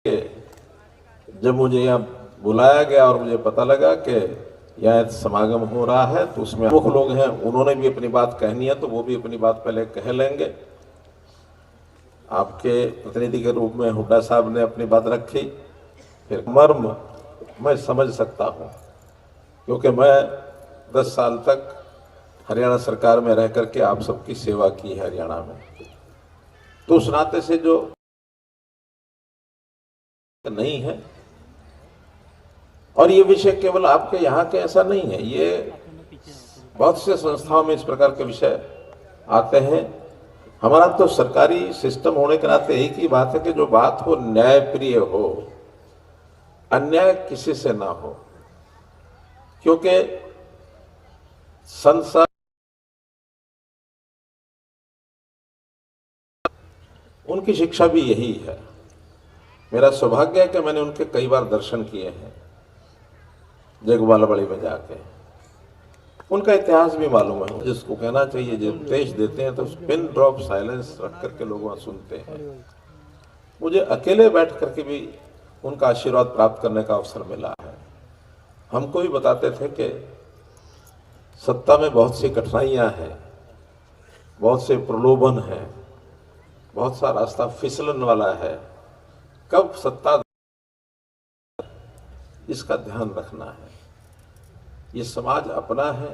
जब मुझे यहाँ बुलाया गया और मुझे पता लगा कि यहाँ समागम हो रहा है तो उसमें प्रमुख लोग हैं, उन्होंने भी अपनी बात कहनी है तो वो भी अपनी बात पहले कह लेंगे। आपके प्रतिनिधि के रूप में हुड्डा साहब ने अपनी बात रखी, फिर मर्म मैं समझ सकता हूँ क्योंकि मैं 10 साल तक हरियाणा सरकार में रह करके आप सबकी सेवा की है हरियाणा में, तो उस नाते से जो नहीं है। और ये विषय केवल आपके यहाँ के ऐसा नहीं है, ये बहुत से संस्थाओं में इस प्रकार के विषय आते हैं। हमारा तो सरकारी सिस्टम होने के नाते एक ही बात है कि जो बात हो न्यायप्रिय हो, अन्याय किसी से ना हो, क्योंकि संसद उनकी शिक्षा भी यही है। मेरा सौभाग्य है कि मैंने उनके कई बार दर्शन किए हैं जगबालाबड़ी में जाके, उनका इतिहास भी मालूम है। जिसको कहना चाहिए, जब उपदेश देते हैं तो पिन ड्रॉप साइलेंस रख करके लोग वहां सुनते हैं। मुझे अकेले बैठ करके भी उनका आशीर्वाद प्राप्त करने का अवसर मिला है। हमको भी बताते थे कि सत्ता में बहुत सी कठिनाइयां हैं, बहुत से प्रलोभन हैं, बहुत सा रास्ता फिसलन वाला है, कब सत्ता इसका ध्यान रखना है। ये समाज अपना है,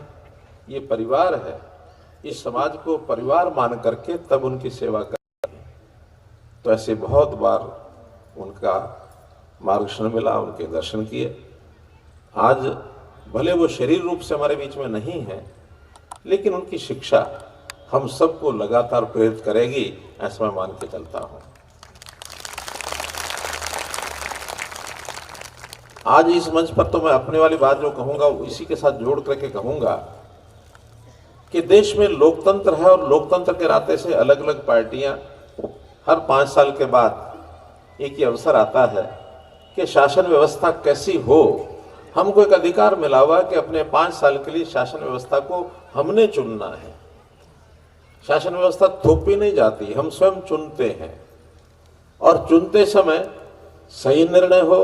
ये परिवार है, इस समाज को परिवार मान करके तब उनकी सेवा करें। तो ऐसे बहुत बार उनका मार्गदर्शन मिला, उनके दर्शन किए। आज भले वो शरीर रूप से हमारे बीच में नहीं है, लेकिन उनकी शिक्षा हम सबको लगातार प्रेरित करेगी, ऐसा मैं मान के चलता हूं। आज इस मंच पर तो मैं अपने वाली बात जो कहूंगा इसी के साथ जोड़ करके कहूंगा कि देश में लोकतंत्र है और लोकतंत्र के नाते से अलग अलग पार्टियां हर 5 साल के बाद एक ही अवसर आता है कि शासन व्यवस्था कैसी हो। हमको एक अधिकार मिला हुआ कि अपने 5 साल के लिए शासन व्यवस्था को हमने चुनना है। शासन व्यवस्था थोपी नहीं जाती, हम स्वयं चुनते हैं और चुनते समय सही निर्णय हो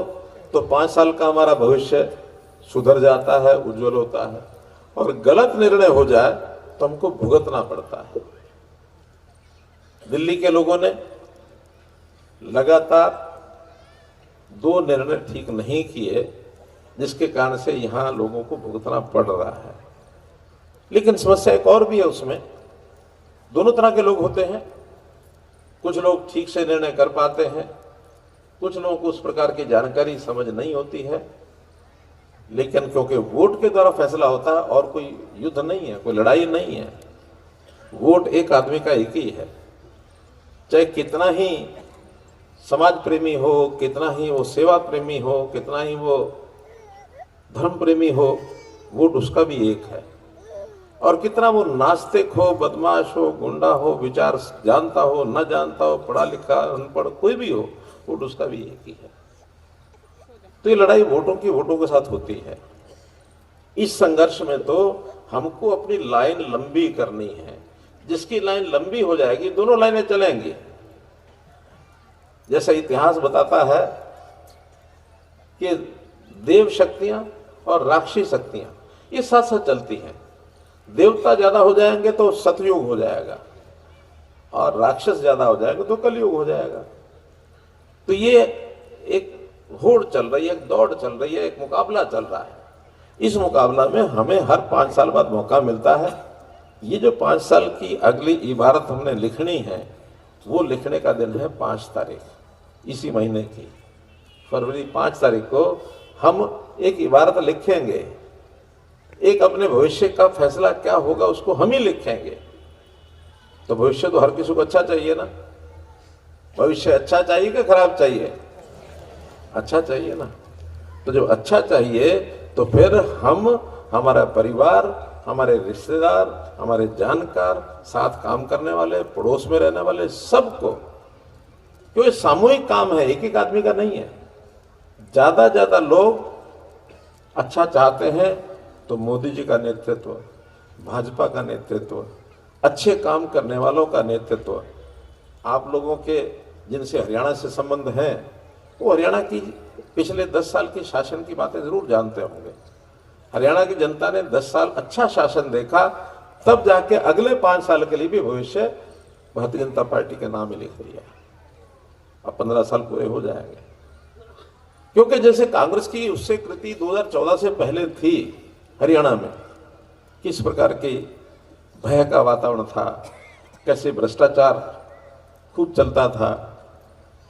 तो 5 साल का हमारा भविष्य सुधर जाता है, उज्जवल होता है, और गलत निर्णय हो जाए तो हमको भुगतना पड़ता है। दिल्ली के लोगों ने लगातार 2 निर्णय ठीक नहीं किए, जिसके कारण से यहां लोगों को भुगतना पड़ रहा है। लेकिन समस्या एक और भी है, उसमें दोनों तरह के लोग होते हैं। कुछ लोग ठीक से निर्णय कर पाते हैं, कुछ लोगों को उस प्रकार की जानकारी समझ नहीं होती है। लेकिन क्योंकि वोट के द्वारा फैसला होता है और कोई युद्ध नहीं है, कोई लड़ाई नहीं है, वोट एक आदमी का एक ही है। चाहे कितना ही समाज प्रेमी हो, कितना ही वो सेवा प्रेमी हो, कितना ही वो धर्म प्रेमी हो, वोट उसका भी एक है। और कितना वो नास्तिक हो, बदमाश हो, गुंडा हो, विचार जानता हो, न जानता हो, पढ़ा लिखा अनपढ़ कोई भी हो, वोट उसका भी एक ही है। तो ये लड़ाई वोटों के साथ होती है। इस संघर्ष में तो हमको अपनी लाइन लंबी करनी है। जिसकी लाइन लंबी हो जाएगी, दोनों लाइनें चलेंगी। जैसा इतिहास बताता है कि देव शक्तियां और राक्षसी शक्तियां ये साथ साथ चलती हैं। देवता ज्यादा हो जाएंगे तो सतयुग हो जाएगा, और राक्षस ज्यादा हो जाएगा तो कलयुग हो जाएगा। तो ये एक होड़ चल रही है, एक दौड़ चल रही है, एक मुकाबला चल रहा है। इस मुकाबला में हमें हर 5 साल बाद मौका मिलता है। ये जो 5 साल की अगली इबारत हमने लिखनी है, वो लिखने का दिन है 5 तारीख इसी महीने की, फरवरी 5 तारीख को हम एक इबारत लिखेंगे। एक अपने भविष्य का फैसला क्या होगा उसको हम ही लिखेंगे। तो भविष्य तो हर किसी को अच्छा चाहिए ना। भविष्य अच्छा चाहिए कि खराब चाहिए? अच्छा चाहिए ना। तो जब अच्छा चाहिए तो फिर हम, हमारा परिवार, हमारे रिश्तेदार, हमारे जानकार, साथ काम करने वाले, पड़ोस में रहने वाले, सबको, क्योंकि सामूहिक काम है, एक एक आदमी का नहीं है। ज्यादा लोग अच्छा चाहते हैं तो मोदी जी का नेतृत्व, भाजपा का नेतृत्व, अच्छे काम करने वालों का नेतृत्व, आप लोगों के जिनसे हरियाणा से संबंध हैं वो हरियाणा की पिछले 10 साल की शासन की बातें जरूर जानते होंगे। हरियाणा की जनता ने 10 साल अच्छा शासन देखा, तब जाके अगले 5 साल के लिए भी भविष्य भारतीय जनता पार्टी के नाम ही लिख दिया। अब 15 साल पूरे हो जाएंगे, क्योंकि जैसे कांग्रेस की उससे कृति 2014 से पहले थी हरियाणा में, किस प्रकार की भय का वातावरण था, कैसे भ्रष्टाचार खूब चलता था,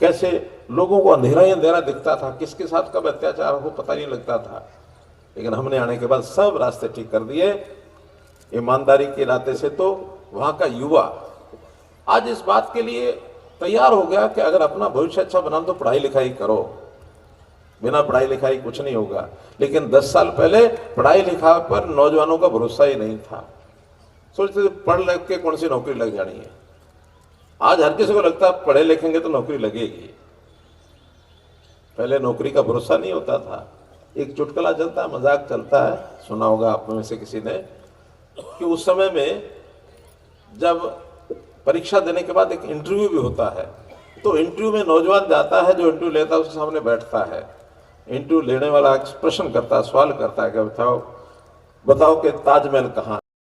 कैसे लोगों को अंधेरा ही अंधेरा दिखता था, किसके साथ कब अत्याचार हो पता नहीं लगता था। लेकिन हमने आने के बाद सब रास्ते ठीक कर दिए। ईमानदारी के नाते से तो वहां का युवा आज इस बात के लिए तैयार हो गया कि अगर अपना भविष्य अच्छा बनाना तो पढ़ाई लिखाई करो, बिना पढ़ाई लिखाई कुछ नहीं होगा। लेकिन 10 साल पहले पढ़ाई लिखाई पर नौजवानों का भरोसा ही नहीं था, सोचते थे पढ़ लिख के कौन सी नौकरी लग जानी है। आज हर किसी को लगता है पढ़े लिखेंगे तो नौकरी लगेगी। पहले नौकरी का भरोसा नहीं होता था। एक चुटकुला चलता है, मजाक चलता है, सुना होगा आप में से किसी ने, कि उस समय में जब परीक्षा देने के बाद एक इंटरव्यू भी होता है, तो इंटरव्यू में नौजवान जाता है, जो इंटरव्यू लेता है उसके सामने बैठता है। इंटरव्यू लेने वाला प्रश्न करता है, सवाल करता है कि बताओ कि ताजमहल कहाँ